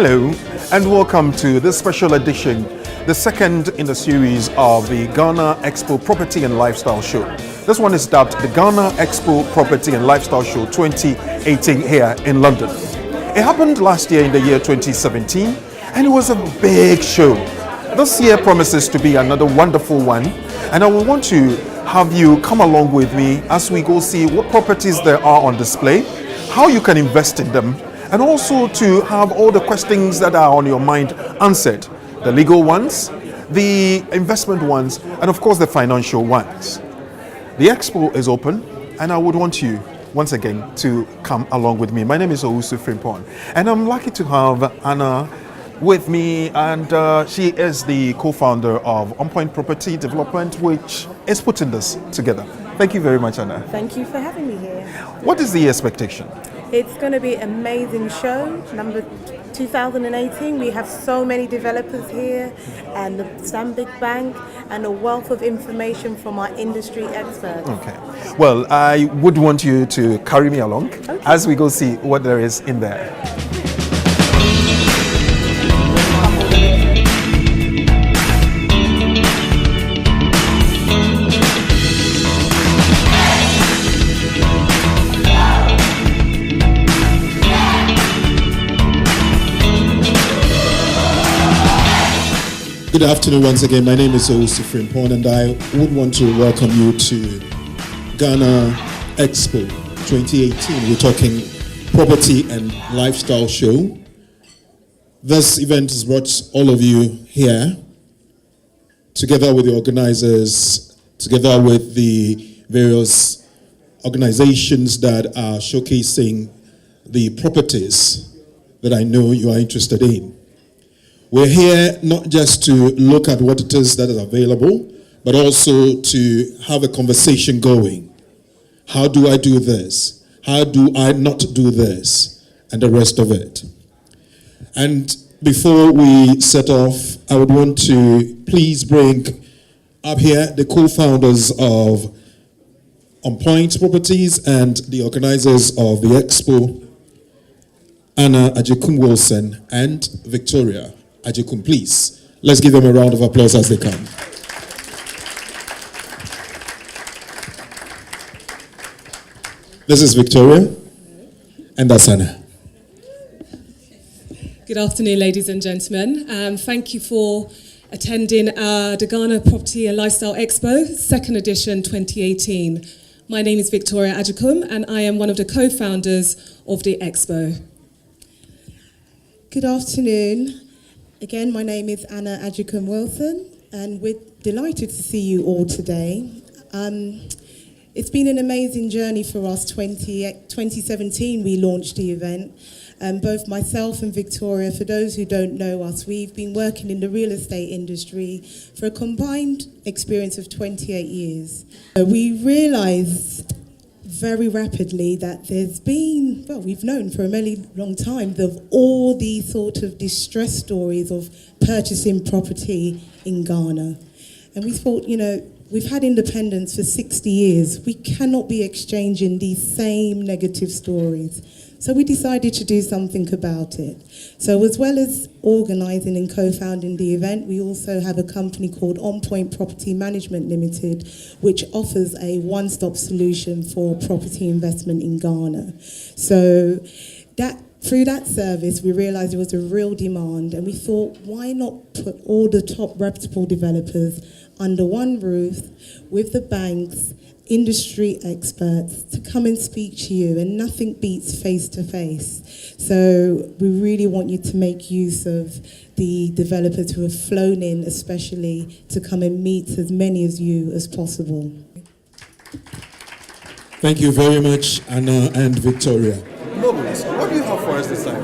Hello, and welcome to this special edition, the second in the series of the Ghana Expo Property and Lifestyle Show. This one is dubbed the Ghana Expo Property and Lifestyle Show 2018 here in London. It happened last year in the year 2017, and it was a big show. This year promises to be another wonderful one, and I will want to have you come along with me as we go see what properties there are on display, how you can invest in them, and also to have all the questions that are on your mind answered. The legal ones, the investment ones, and of course the financial ones. The expo is open, and I would want you once again to come along with me. My name is Owusu Frimpong, and I'm lucky to have Anna with me, and she is the co-founder of On Point Property Development, which is putting this together. Thank you very much, Anna. Thank you for having me here. What is the expectation? It's going to be an amazing show, number 2018. We have so many developers here, and the Stanbic Bank, and a wealth of information from our industry experts. Okay. Well, I would want you to carry me along as we go see what there is in there. Good afternoon once again. My name is Owusu Frimpong, and I would want to welcome you to Ghana Expo 2018. We're talking property and lifestyle show. This event has brought all of you here, together with the organizers, together with the various organizations that are showcasing the properties that I know you are interested in. We're here not just to look at what it is that is available, but also to have a conversation going. How do I do this? How do I not do this? And the rest of it. And before we set off, I would want to please bring up here the co-founders of On Point Properties and the organizers of the Expo, Anna Ajekum-Wilson and Victoria Ajekum, please. Let's give them a round of applause as they come. This is Victoria, and that's Anna. Good afternoon, ladies and gentlemen. Thank you for attending the Ghana Property and Lifestyle Expo, second edition 2018. My name is Victoria Ajekum, and I am one of the co-founders of the Expo. Good afternoon. Again, my name is Anna Ajekum-Wilson, and we're delighted to see you all today. It's been an amazing journey for us. 2017, we launched the event. Both myself and Victoria, for those who don't know us, we've been working in the real estate industry for a combined experience of 28 years. We realized very rapidly that there's been, well, we've known for a really long time of all these sort of distress stories of purchasing property in Ghana. And we thought, we've had independence for 60 years. We cannot be exchanging these same negative stories. So we decided to do something about it. So as well as organising and co-founding the event, we also have a company called On Point Property Management Limited, which offers a one-stop solution for property investment in Ghana. So through that service, we realised there was a real demand, and we thought, why not put all the top reputable developers under one roof with the banks, industry experts, to come and speak to you, and nothing beats face-to-face. So we really want you to make use of the developers who have flown in, especially to come and meet as many of you as possible. Thank you very much, Anna and Victoria. Mobiles, what do you have for us this time?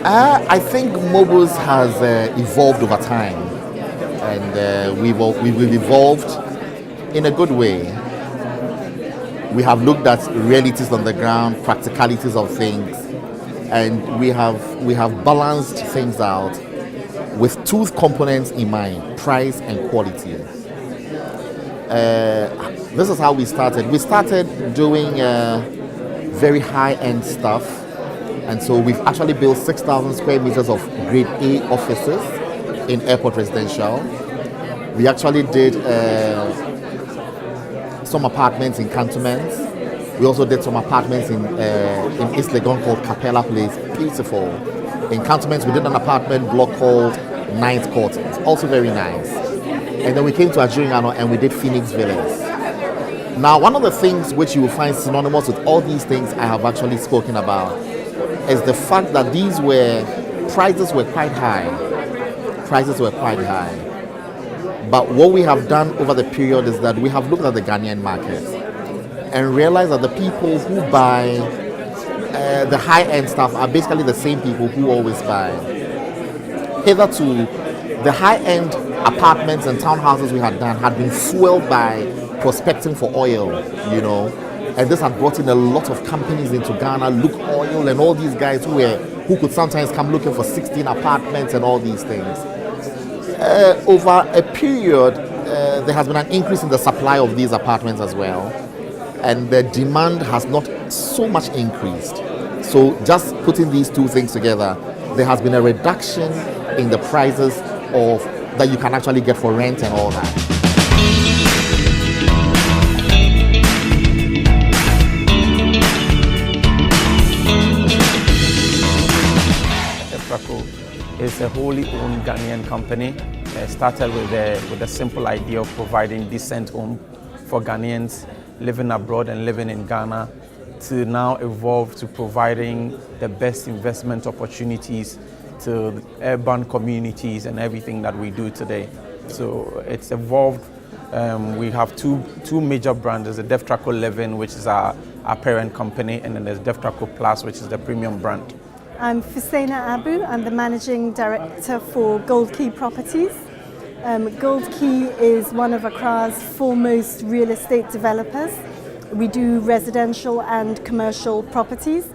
I think mobiles has evolved over time, and we've evolved in a good way. We have looked at realities on the ground, practicalities of things, and we have balanced things out with two components in mind: price and quality. This is how we started. We started doing very high-end stuff, And so we've actually built 6,000 square meters of grade A offices in airport residential. We actually did some apartments in cantonments. We also did some apartments in East Legon called Capella Place, beautiful. In cantonments, we did an apartment block called Ninth Court, it's also very nice. And then we came to Ajuriano and we did Phoenix Villas. Now, one of the things which you will find synonymous with all these things I have actually spoken about is the fact that prices were quite high. Prices were quite high. But what we have done over the period is that we have looked at the Ghanaian market and realized that the people who buy the high-end stuff are basically the same people who always buy. Hitherto, the high-end apartments and townhouses we had done had been fueled by prospecting for oil, you know, and this had brought in a lot of companies into Ghana, Look Oil and all these guys who could sometimes come looking for 16 apartments and all these things. Over a period, there has been an increase in the supply of these apartments as well, and the demand has not so much increased. So just putting these two things together, there has been a reduction in the prices that you can actually get for rent and all that. It's a wholly owned Ghanaian company. It started with a simple idea of providing decent home for Ghanaians living abroad and living in Ghana, to now evolve to providing the best investment opportunities to urban communities and everything that we do today. So it's evolved. We have two major brands. There's the Deftraco Living, which is our parent company, and then there's Deftraco Plus, which is the premium brand. I'm Fusaina Abu. I'm the Managing Director for Gold Key Properties. Gold Key is one of Accra's foremost real estate developers. We do residential and commercial properties,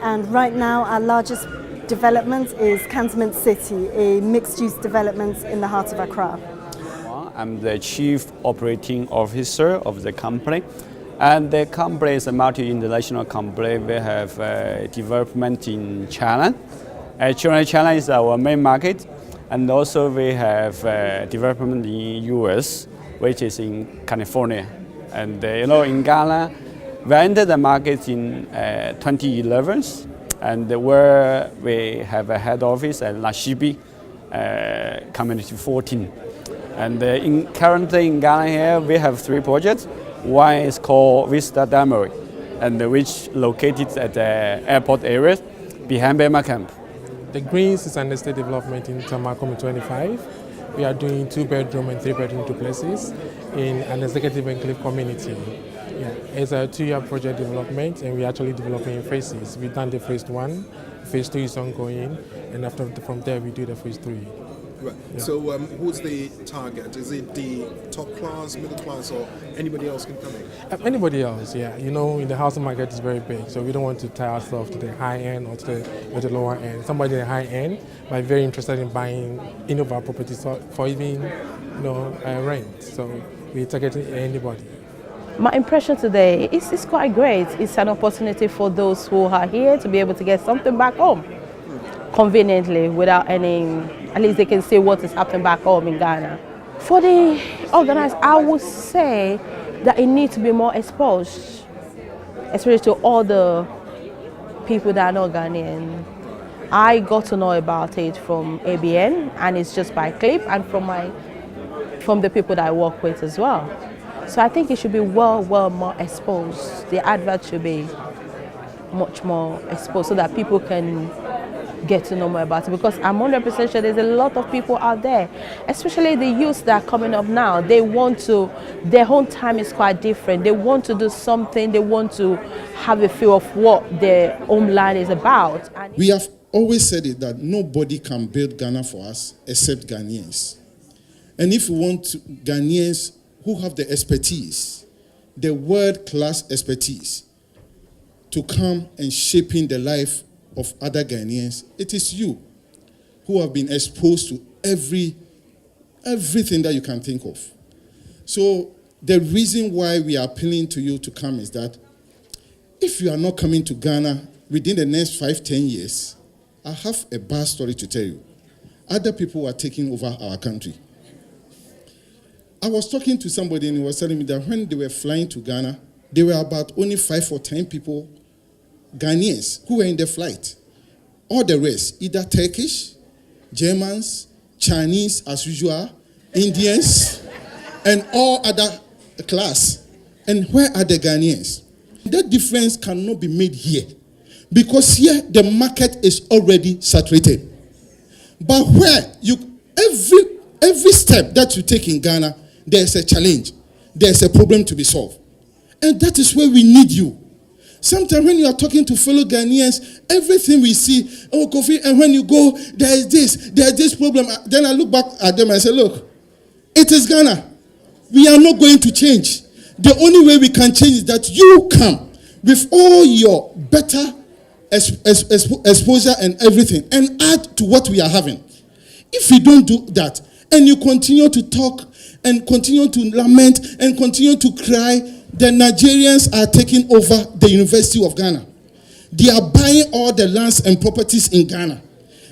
and right now our largest development is Cantonment City, a mixed-use development in the heart of Accra. I'm the Chief Operating Officer of the company. And the company is a multi-international company. We have development in China. Actually, China is our main market. And also we have development in US, which is in California. And in Ghana, we entered the market in 2011, and where we have a head office at Lashibi, Community 14. And currently in Ghana here, we have 3 projects. One is called Vista Damery, and which located at the airport area behind Bema Camp. The Greens is an estate development in Tamakome 25. We are doing 2-bedroom and 3-bedroom duplexes in an executive enclave community. Yeah, it's a 2-year project development, and we're actually developing in phases. We've done the phase 1, phase 2 is ongoing, and from there we do the phase 3. Right. Yeah. So who's the target? Is it the top class, middle class, or anybody else can come in? Anybody else, yeah. In the housing market is very big, so we don't want to tie ourselves to the high end or to the lower end. Somebody in the high end might be very interested in buying any of our properties for even rent. So we're targeting anybody. My impression today is quite great. It's an opportunity for those who are here to be able to get something back home conveniently without at least they can see what is happening back home in Ghana. For the organized, I would say that it needs to be more exposed, especially to all the people that are not Ghanaian. I got to know about it from ABN, and it's just by clip, and from the people that I work with as well. So I think it should be well more exposed. The advert should be much more exposed so that people can get to know more about it, because I'm 100% sure there's a lot of people out there, especially the youth that are coming up now. Their own time is quite different. They want to do something, they want to have a feel of what their homeland is about. And we have always said it that nobody can build Ghana for us except Ghanaians. And if we want Ghanaians who have the expertise, the world-class expertise, to come and shaping the life of other Ghanaians, it is you who have been exposed to everything that you can think of. So the reason why we are appealing to you to come is that if you are not coming to Ghana within the next 5-10 years, I have a bad story to tell you. Other people are taking over our country. I was talking to somebody and he was telling me that when they were flying to Ghana, there were about only 5 or 10 people, Ghanaians, who were in the flight. All the rest, either Turkish, Germans, Chinese as usual, Indians, and all other class. And where are the Ghanaians? That difference cannot be made here. Because here the market is already saturated. But where every step that you take in Ghana, there's a challenge. There's a problem to be solved. And that is where we need you. Sometimes when you are talking to fellow Ghanaians, everything we see, oh, Kofi, and when you go, there's this problem. Then I look back at them and say, look, it is Ghana. We are not going to change. The only way we can change is that you come with all your better exposure and everything and add to what we are having. If you don't do that and you continue to talk and continue to lament and continue to cry, the Nigerians are taking over the University of Ghana. They are buying all the lands and properties in Ghana.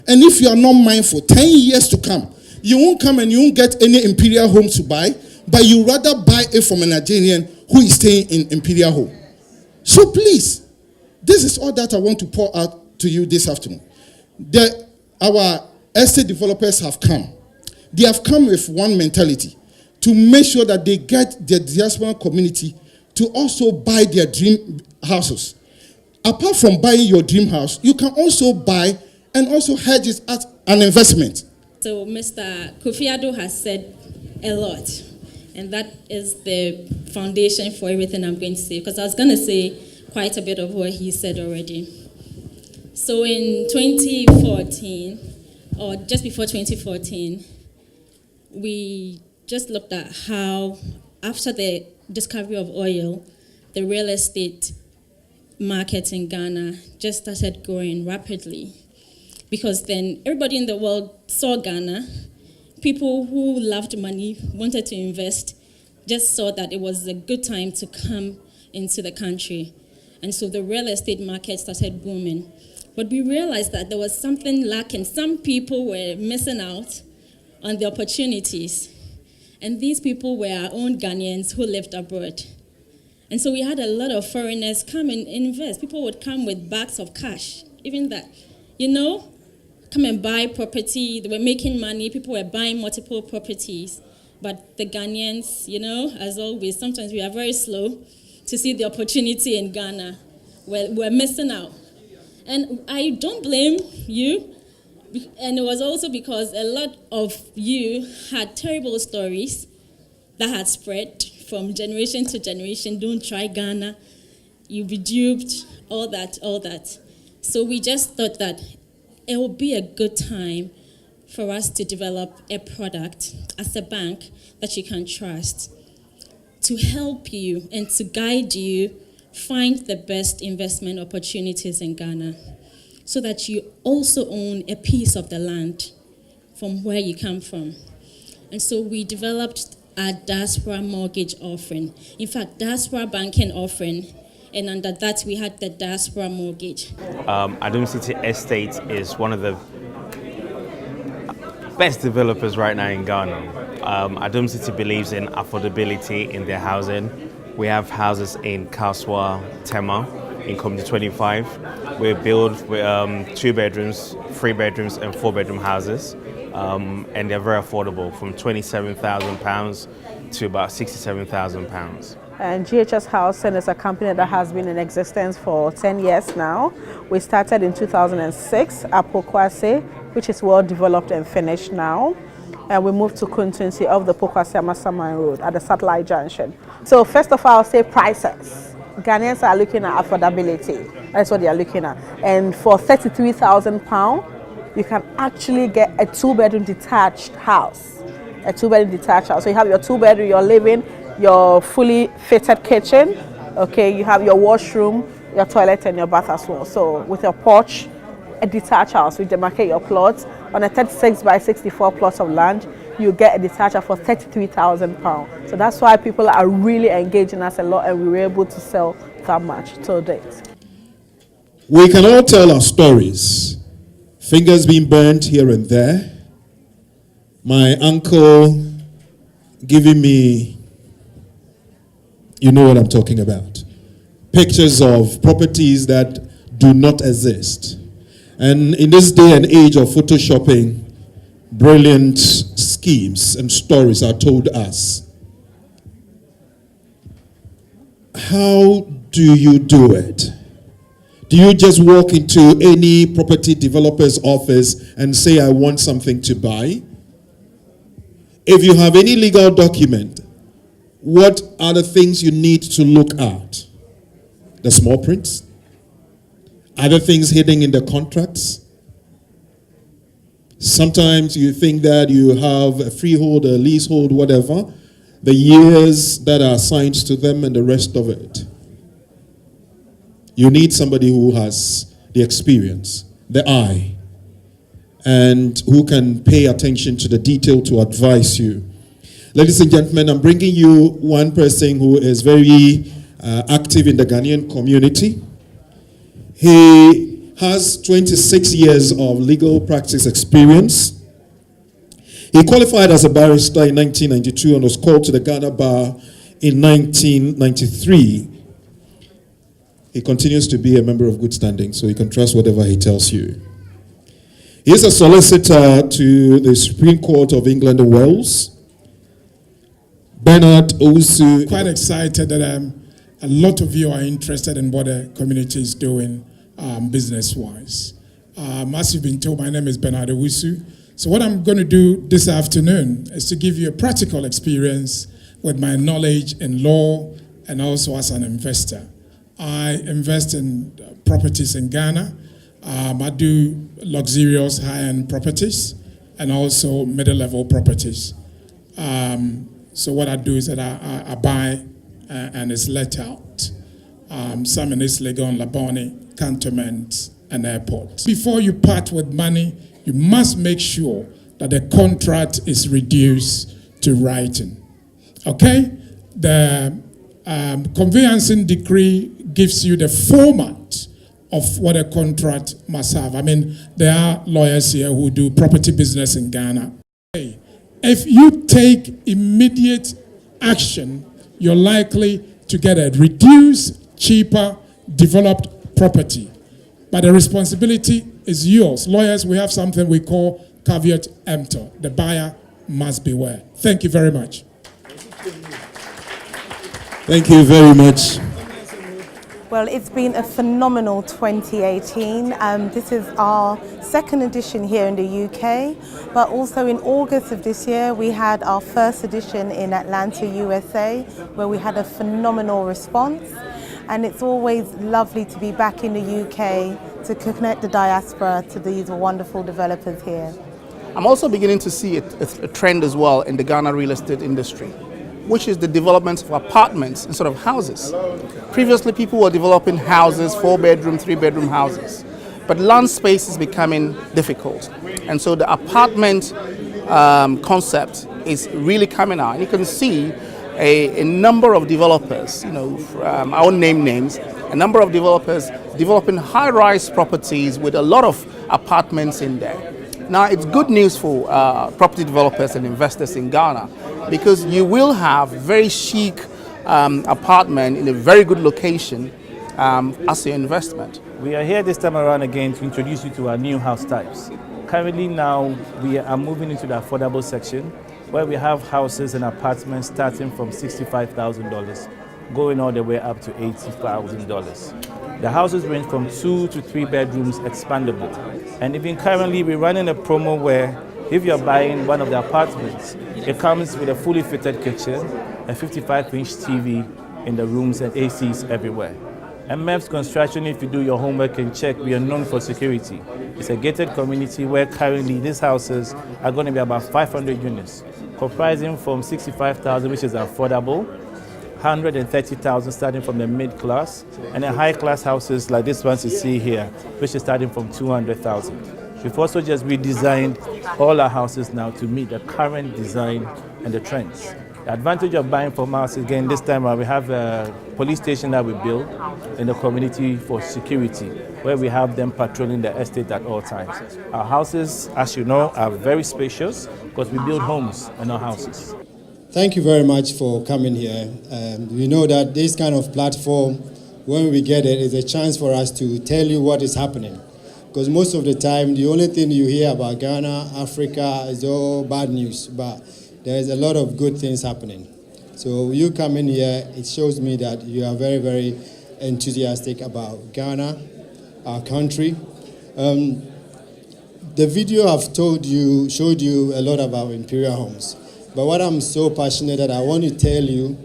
And if you are not mindful, 10 years to come, you won't come and you won't get any imperial home to buy, but you rather buy it from a Nigerian who is staying in imperial home. So please, this is all that I want to pour out to you this afternoon. Our estate developers have come. They have come with one mentality, to make sure that they get the diaspora community to also buy their dream houses. Apart from buying your dream house, you can also buy and also hedge it as an investment. So Mr. Kofi Addo has said a lot, and that is the foundation for everything I'm going to say, because I was going to say quite a bit of what he said already. So in 2014, or just before 2014, we just looked at how, after the discovery of oil, the real estate market in Ghana just started growing rapidly. Because then everybody in the world saw Ghana. People who loved money, wanted to invest, just saw that it was a good time to come into the country. And so the real estate market started booming. But we realized that there was something lacking. Some people were missing out on the opportunities. And these people were our own Ghanaians who lived abroad. And so we had a lot of foreigners come and invest. People would come with bags of cash, even that, come and buy property. They were making money. People were buying multiple properties. But the Ghanaians, as always, sometimes we are very slow to see the opportunity in Ghana. We're missing out. And I don't blame you. And it was also because a lot of you had terrible stories that had spread from generation to generation. Don't try Ghana. You'll be duped, all that. So we just thought that it would be a good time for us to develop a product as a bank that you can trust to help you and to guide you find the best investment opportunities in Ghana, so that you also own a piece of the land from where you come from. And so we developed our diaspora mortgage offering. In fact, diaspora banking offering, and under that we had the diaspora mortgage. Adum City Estate is one of the best developers right now in Ghana. Adum City believes in affordability in their housing. We have houses in Kaswa, Tema, in Community 25. We build 2 bedrooms, 3 bedrooms, and 4 bedroom houses, and they're very affordable, from £27,000 to about £67,000. And GHS Housing is a company that has been in existence for 10 years now. We started in 2006 at Pokwase, which is well developed and finished now. And we moved to Kuntunsi of the Pokwase Amasaman Road at the Satellite Junction. So first of all, I'll say prices. Ghanaians are looking at affordability. That's what they are looking at. And for £33,000, you can actually get a 2-bedroom detached house. A 2-bedroom detached house. So you have your 2-bedroom, your living, your fully fitted kitchen. Okay, you have your washroom, your toilet, and your bath as well. So with your porch, a detached house, you demarcate your plots. On a 36 by 64 plots of land, you get a detached for £33,000. So that's why people are really engaging us a lot, and we were able to sell that much to date. We can all tell our stories. Fingers being burnt here and there. My uncle giving me, you know what I'm talking about, pictures of properties that do not exist. And in this day and age of photoshopping, brilliant schemes and stories are told us. How do you do it? Do you just walk into any property developer's office and say, I want something to buy? If you have any legal document, what are the things you need to look at? The small prints? Are there things hidden in the contracts? Sometimes you think that you have a freehold, a leasehold, whatever, the years that are assigned to them and the rest of it. You need somebody who has the experience, the eye, and who can pay attention to the detail to advise you. Ladies and gentlemen, I'm bringing you one person who is very active in the Ghanaian community. He has 26 years of legal practice experience. He qualified as a barrister in 1992 and was called to the Ghana Bar in 1993. He continues to be a member of good standing, so you can trust whatever he tells you. He is a solicitor to the Supreme Court of England and Wales. Bernard Owusu. Quite excited that a lot of you are interested in what the community is doing business-wise. As you've been told, my name is Bernard Owusu. So what I'm going to do this afternoon is to give you a practical experience with my knowledge in law and also as an investor. I invest in properties in Ghana. I do luxurious high-end properties and also middle-level properties. So what I do is that I buy and it's let out. Some in East Legon, Labone, cantonments, and airports. Before you part with money, you must make sure that the contract is reduced to writing. Okay? The conveyancing decree gives you the format of what a contract must have. I mean, there are lawyers here who do property business in Ghana. If you take immediate action, you're likely to get a reduced, cheaper, developed property. But the responsibility is yours. Lawyers, we have something we call caveat emptor. The buyer must beware. Thank you very much. Thank you very much. Well, it's been a phenomenal 2018. This is our second edition here in the UK, but also in August of this year, we had our first edition in Atlanta, USA, where we had a phenomenal response. And it's always lovely to be back in the UK to connect the diaspora to these wonderful developers here. I'm also beginning to see a trend as well in the Ghana real estate industry, which is the development of apartments instead of houses. Previously, people were developing houses, 4-bedroom, 3-bedroom houses, but land space is becoming difficult. And so the apartment concept is really coming out. And you can see a number of developers, I won't name names, a number of developers developing high-rise properties with a lot of apartments in there. Now, it's good news for property developers and investors in Ghana because you will have very chic apartment in a very good location as your investment. We are here this time around again to introduce you to our new house types. Currently now, we are moving into the affordable section where we have houses and apartments starting from $65,000 going all the way up to $80,000. The houses range from 2 to 3 bedrooms expandable. And even currently we're running a promo where if you're buying one of the apartments, it comes with a fully fitted kitchen, a 55-inch TV in the rooms and ACs everywhere. MF's Construction, if you do your homework and check, we are known for security. It's a gated community where currently these houses are going to be about 500 units, comprising from 65,000, which is affordable, 130,000 starting from the mid-class, and then high-class houses like this one you see here, which is starting from 200,000. We've also just redesigned all our houses now to meet the current design and the trends. The advantage of buying from us, again, this time we have a police station that we build in the community for security, where we have them patrolling the estate at all times. Our houses, as you know, are very spacious because we build homes and not houses. Thank you very much for coming here. We know that this kind of platform, when we get it, is a chance for us to tell you what is happening. Because most of the time, the only thing you hear about Ghana, Africa, is all bad news. But there's a lot of good things happening. So you coming here, it shows me that you are very, very enthusiastic about Ghana, our country. The video I've showed you a lot about imperial homes. But what I'm so passionate that I want to tell you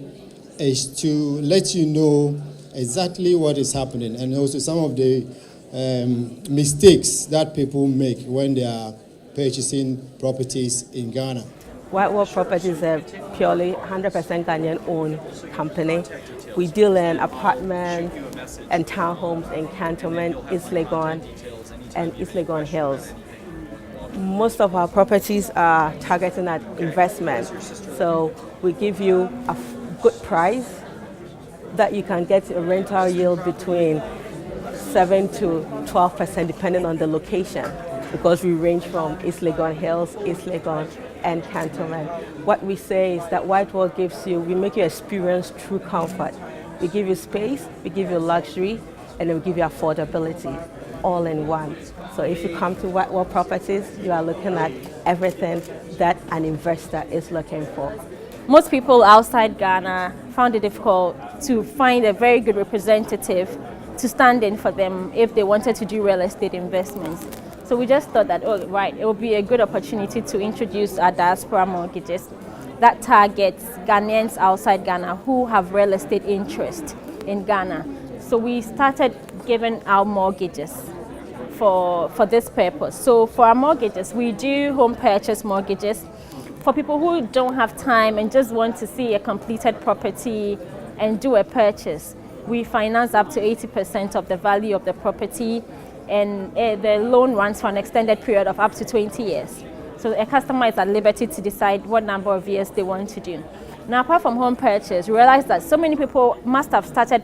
is to let you know exactly what is happening and also some of the mistakes that people make when they are purchasing properties in Ghana. White Wall Properties is a purely 100% Ghanaian owned company. We deal in apartments and townhomes in Cantonment, East Legon, and East Legon Hills. Most of our properties are targeting at investment. So we give you a good price that you can get a rental yield between 7 to 12% depending on the location, because we range from East Legon Hills, East Legon, and Cantonment. What we say is that White Wall we make you experience true comfort. We give you space, we give you luxury, and then we give you affordability, all in one. So if you come to White Wall Properties, you are looking at everything that an investor is looking for. Most people outside Ghana found it difficult to find a very good representative to stand in for them if they wanted to do real estate investments. So we just thought that, it would be a good opportunity to introduce our diaspora mortgages that targets Ghanaians outside Ghana who have real estate interest in Ghana. So we started giving our mortgages for this purpose. So for our mortgages, we do home purchase mortgages for people who don't have time and just want to see a completed property and do a purchase. We finance up to 80% of the value of the property, and the loan runs for an extended period of up to 20 years. So a customer is at liberty to decide what number of years they want to do. Now, apart from home purchase, we realize that so many people must have started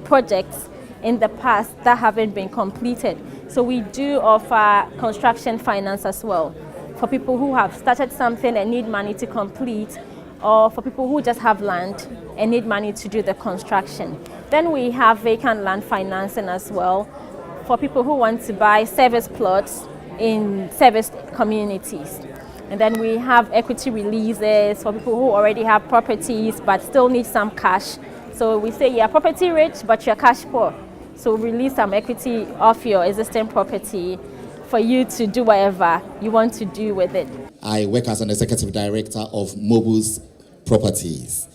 projects in the past that haven't been completed. So we do offer construction finance as well for people who have started something and need money to complete, or for people who just have land and need money to do the construction. Then we have vacant land financing as well for people who want to buy service plots in service communities. And then we have equity releases for people who already have properties but still need some cash. So we say you're property rich but you're cash poor. So release some equity off your existing property for you to do whatever you want to do with it. I work as an executive director of Mobiles Properties.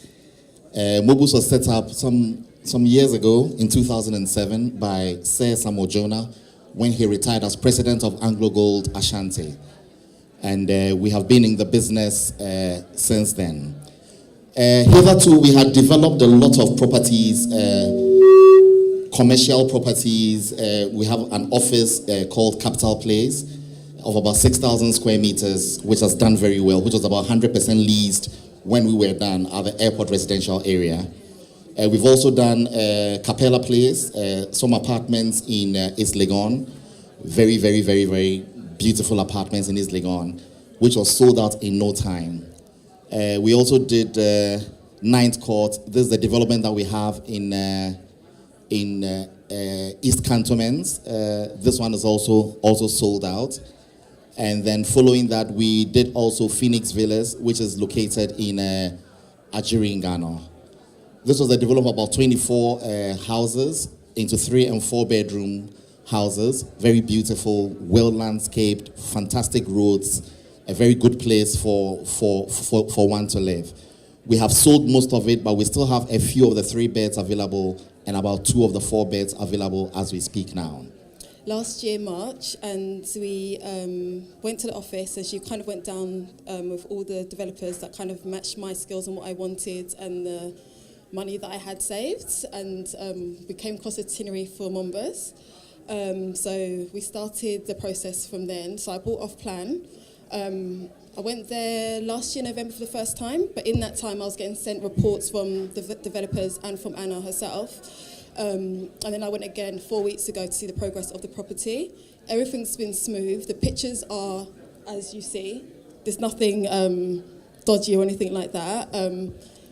Mobiles was set up some years ago in 2007 by Sir Samuel Jonah when he retired as president of Anglo Gold Ashanti. And we have been in the business since then. Hitherto, we had developed a lot of properties, commercial properties. We have an office called Capital Place of about 6,000 square meters, which has done very well, which was about 100% leased when we were done at the airport residential area. We've also done Capella Place, some apartments in East Legon, very, very, very, very beautiful apartments in East Legon, which was sold out in no time. We also did Ninth Court. This is the development that we have in East Cantonment. This one is also sold out. And then following that, we did also Phoenix Villas, which is located in Ajiri in Ghana. This was a development of about 24 houses into 3 and 4 bedroom houses. Very beautiful, well landscaped, fantastic roads, a very good place for one to live. We have sold most of it, but we still have a few of the 3 beds available and about 2 of the 4 beds available as we speak now. Last year, March, and we went to the office, and she kind of went down with all the developers that kind of matched my skills and what I wanted and the money that I had saved, and we came across a itinerary for Mombas. So we started the process from then. So I bought off plan. I went there last year, November, for the first time, but in that time I was getting sent reports from the developers and from Anna herself. And then I went again 4 weeks ago to see the progress of the property. Everything's been smooth. The pictures are, as you see, there's nothing dodgy or anything like that.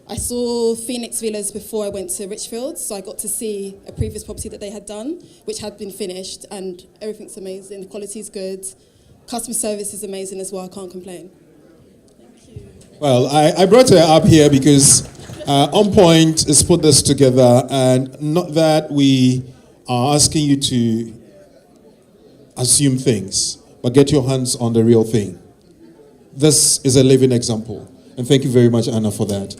I saw Phoenix Villas before I went to Richfield, so I got to see a previous property that they had done, which had been finished, and everything's amazing. The quality's good. Customer service is amazing as well. I can't complain. Well, I brought her up here because On Point has put this together, and not that we are asking you to assume things, but get your hands on the real thing. This is a living example, and thank you very much, Anna, for that.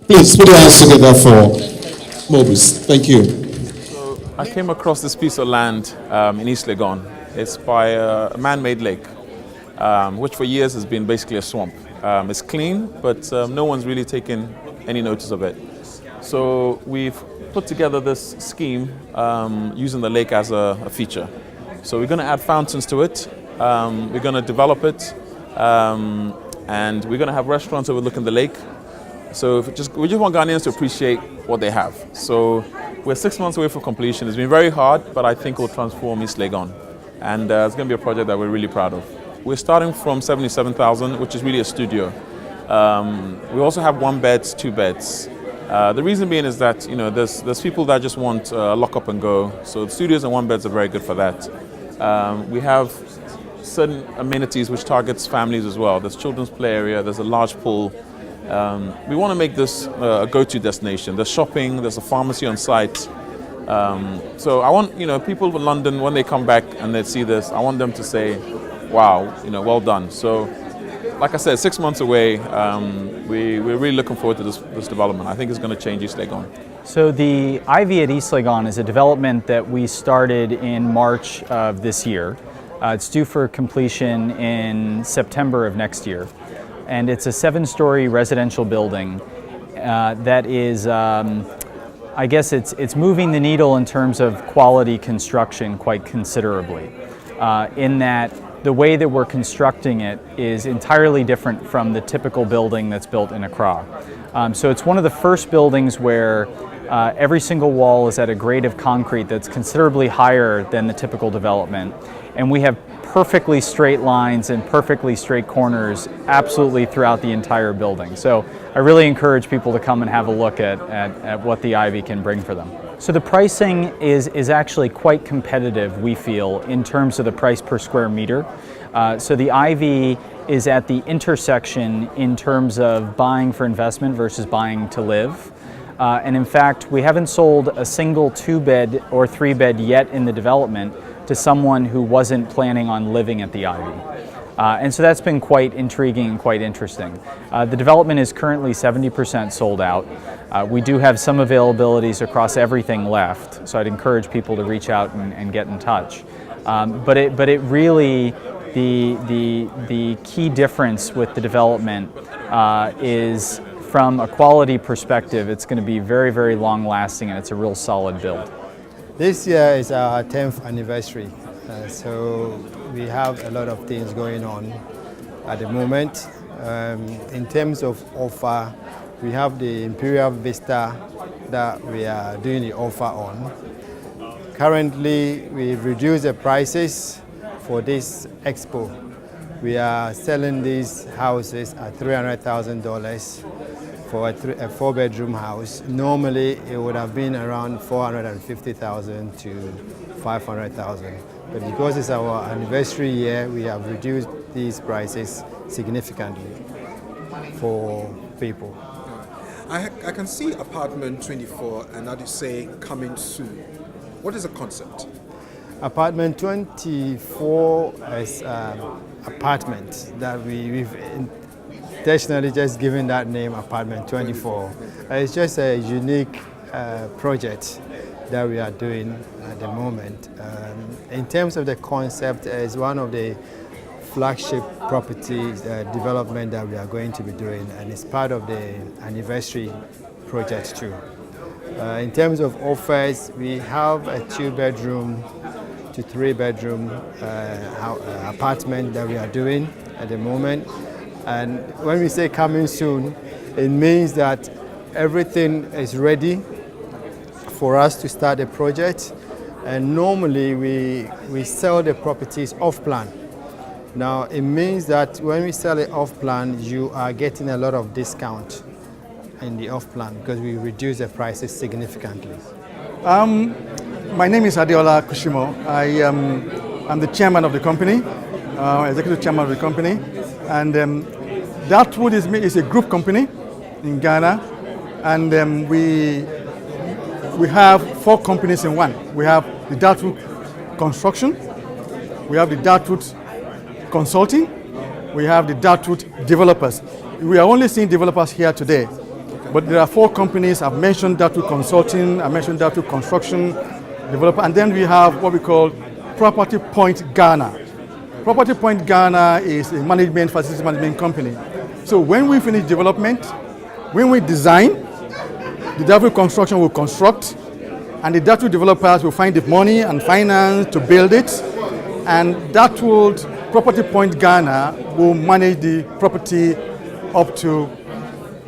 Please put your hands together for Mobus. Thank you. So I came across this piece of land in East Legon. It's by a man-made lake, which for years has been basically a swamp. It's clean, but no one's really taken any notice of it. So we've put together this scheme using the lake as a feature. So we're going to add fountains to it. We're going to develop it, and we're going to have restaurants overlooking the lake. So we just want Ghanaians to appreciate what they have. So we're 6 months away from completion. It's been very hard, but I think we'll transform East Legon. And it's going to be a project that we're really proud of. We're starting from 77,000, which is really a studio. We also have 1 beds, 2 beds. The reason being is that there's people that just want lock up and go. So the studios and 1 beds are very good for that. We have certain amenities which targets families as well. There's children's play area. There's a large pool. We want to make this a go-to destination. There's shopping. There's a pharmacy on site. So I want people in London, when they come back and they see this, I want them to say, "Wow, well done." So, like I said, 6 months away. We're really looking forward to this development. I think it's going to change East Legon. So the Ivy at East Legon is a development that we started in March of this year. It's due for completion in September of next year. And it's a 7-story residential building that is, I guess it's moving the needle in terms of quality construction quite considerably, in that the way that we're constructing it is entirely different from the typical building that's built in Accra. So it's one of the first buildings where every single wall is at a grade of concrete that's considerably higher than the typical development. And we have perfectly straight lines and perfectly straight corners absolutely throughout the entire building. So I really encourage people to come and have a look at what the Ivy can bring for them. So the pricing is actually quite competitive, we feel, in terms of the price per square meter. So the Ivy is at the intersection in terms of buying for investment versus buying to live. And in fact, we haven't sold a single 2-bed or 3-bed yet in the development to someone who wasn't planning on living at the Ivy. And so that's been quite intriguing and quite interesting. The development is currently 70% sold out. We do have some availabilities across everything left, so I'd encourage people to reach out and get in touch. But it really, the key difference with the development is from a quality perspective, it's going to be very, very long lasting, and it's a real solid build. This year is our 10th anniversary, so we have a lot of things going on at the moment. In terms of offer, we have the Imperial Vista that we are doing the offer on. Currently, we've reduced the prices for this Expo. We are selling these houses at $300,000 for a 4-bedroom house. Normally, it would have been around $450,000 to $500,000. But because it's our anniversary year, we have reduced these prices significantly for people. I can see apartment 24, and that you say coming soon. What is the concept? Apartment 24 is apartment that we've intentionally just given that name, Apartment 24. It's just a unique project that we are doing at the moment. In terms of the concept, it's one of the flagship property development that we are going to be doing, and it's part of the anniversary project too. In terms of offers, we have a 2-bedroom to 3-bedroom apartment that we are doing at the moment. And when we say coming soon, it means that everything is ready for us to start a project. And normally we sell the properties off plan. Now it means that when we sell it off plan, you are getting a lot of discount in the off plan because we reduce the prices significantly. My name is Adeola Kushimo. I'm the chairman of the company, executive chairman of the company, and Dartwood is a group company in Ghana, and we have 4 companies in one. We have the Dartwood Construction, we have the Dartwood Consulting, we have the Dartwood Developers. We are only seeing developers here today, but there are 4 companies. I've mentioned Dartwood Consulting, I mentioned Dartwood Construction, Developer, and then we have what we call Property Point Ghana. Property Point Ghana is a facility management company. So when we finish development, when we design, the Dartwood Construction will construct, and the Dartwood developers will find the money and finance to build it, and Dartwood Property Point Ghana will manage the property up to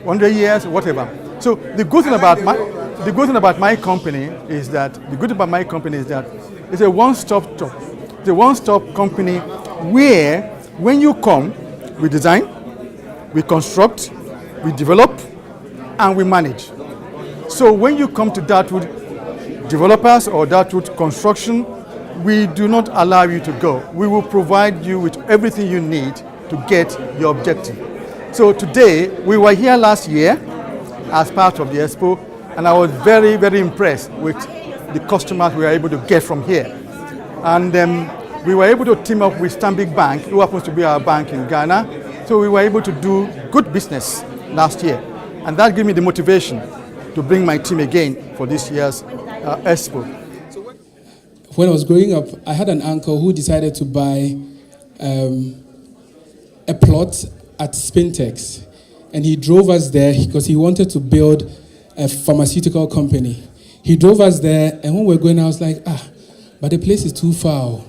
100 years, whatever. So the good thing about my company is that it's a one-stop shop. It's a one-stop company where when you come, we design, we construct, we develop, and we manage. So when you come to Dartwood Developers or Dartwood Construction, we do not allow you to go. We will provide you with everything you need to get your objective. So today, we were here last year as part of the Expo, and I was very, very impressed with the customers we were able to get from here. And we were able to team up with Stanbic Bank, who happens to be our bank in Ghana. So we were able to do good business last year. And that gave me the motivation to bring my team again for this year's Expo. When I was growing up, I had an uncle who decided to buy a plot at Spintex. And he drove us there because he wanted to build a pharmaceutical company. He drove us there, and when we were going, I was like, but the place is too far.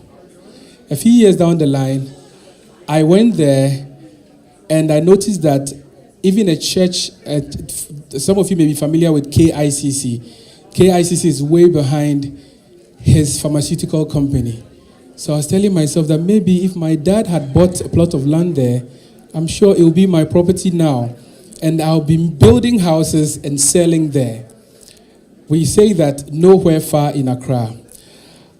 A few years down the line, I went there, and I noticed that even a church, some of you may be familiar with KICC. KICC is way behind his pharmaceutical company. So I was telling myself that maybe if my dad had bought a plot of land there, I'm sure it will be my property now. And I'll be building houses and selling there. We say that nowhere far in Accra.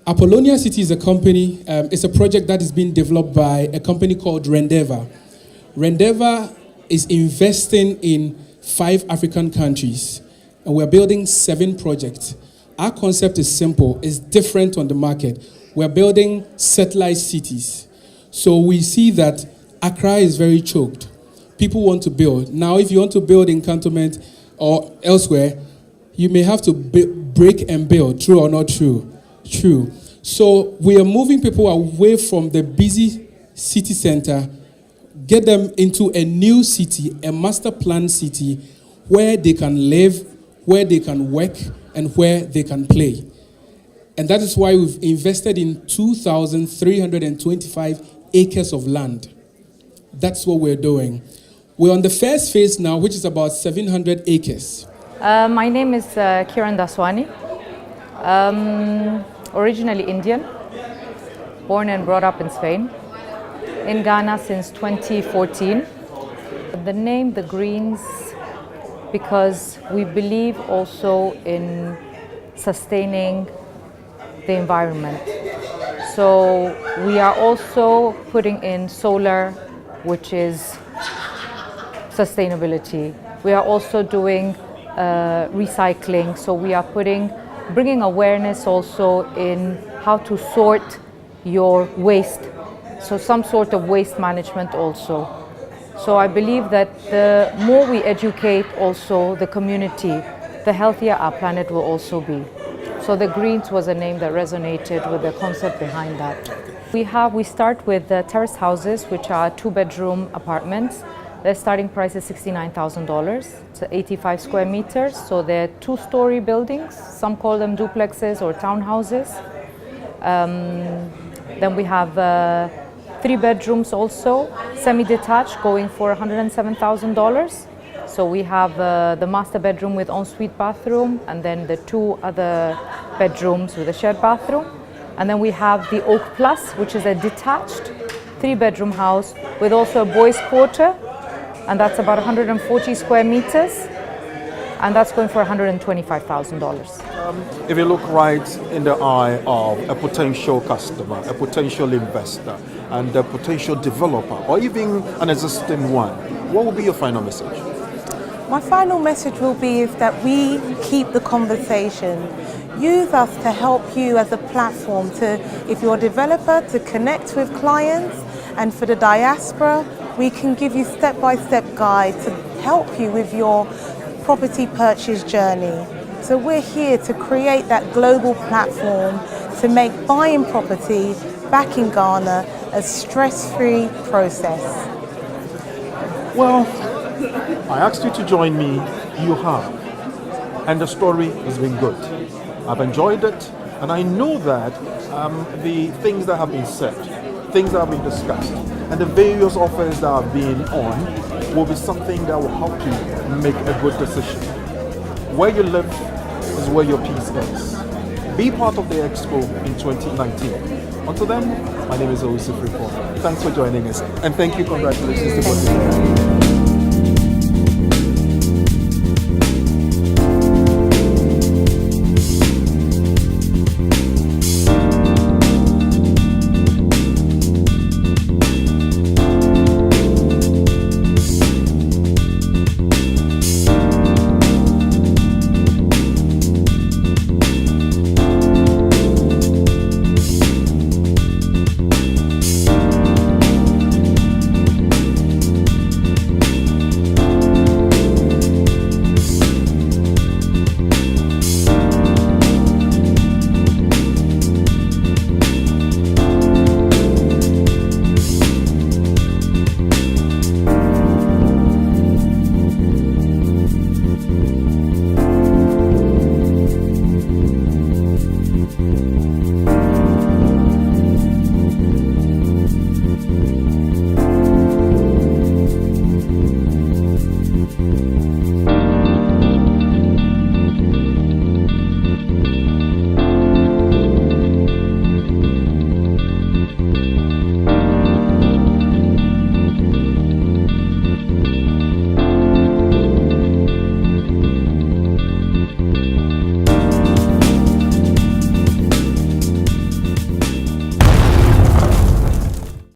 Apollonia City is a company, it's a project that is being developed by a company called Rendeva. Rendeva is investing in 5 African countries, and we're building 7 projects. Our concept is simple, it's different on the market. We're building satellite cities. So we see that Accra is very choked. People want to build. Now, if you want to build in Cantonment or elsewhere, you may have to break and build. True or not true? True. So we are moving people away from the busy city center, get them into a new city, a master plan city, where they can live, where they can work, and where they can play. And that is why we've invested in 2,325 acres of land. That's what we're doing. We're on the first phase now, which is about 700 acres. My name is Kiran Daswani. Originally Indian, born and brought up in Spain. In Ghana since 2014. The name The Greens because we believe also in sustaining the environment. So we are also putting in solar, which is sustainability. We are also doing recycling, so we are bringing awareness also in how to sort your waste, so some sort of waste management also. So I believe that the more we educate also the community, the healthier our planet will also be. So the Greens was a name that resonated with the concept behind that. We start with the terrace houses, which are 2-bedroom apartments. Their starting price is $69,000. It's 85 square meters, so they're 2-story buildings. Some call them duplexes or townhouses. Then we have 3 bedrooms also, semi-detached, going for $107,000. So we have the master bedroom with ensuite bathroom, and then the 2 other bedrooms with a shared bathroom. And then we have the Oak Plus, which is a detached 3-bedroom house with also a boys' quarter, and that's about 140 square meters, and that's going for $125,000. If you look right in the eye of a potential customer, a potential investor, and a potential developer, or even an existing one, what will be your final message? My final message will be is that we keep the conversation. Use us to help you as a platform to, if you're a developer, to connect with clients, and for the diaspora, we can give you step-by-step guides to help you with your property purchase journey. So we're here to create that global platform to make buying property back in Ghana a stress-free process. Well, I asked you to join me, you have, and the story has been good. I've enjoyed it, and I know that the things that have been said, things that have been discussed, and the various offers that have been on will be something that will help you make a good decision. Where you live is where your peace is. Be part of the Expo in 2019. Until then, my name is Owusu Frimpong. Thanks for joining us, and thank you, congratulations to both of you.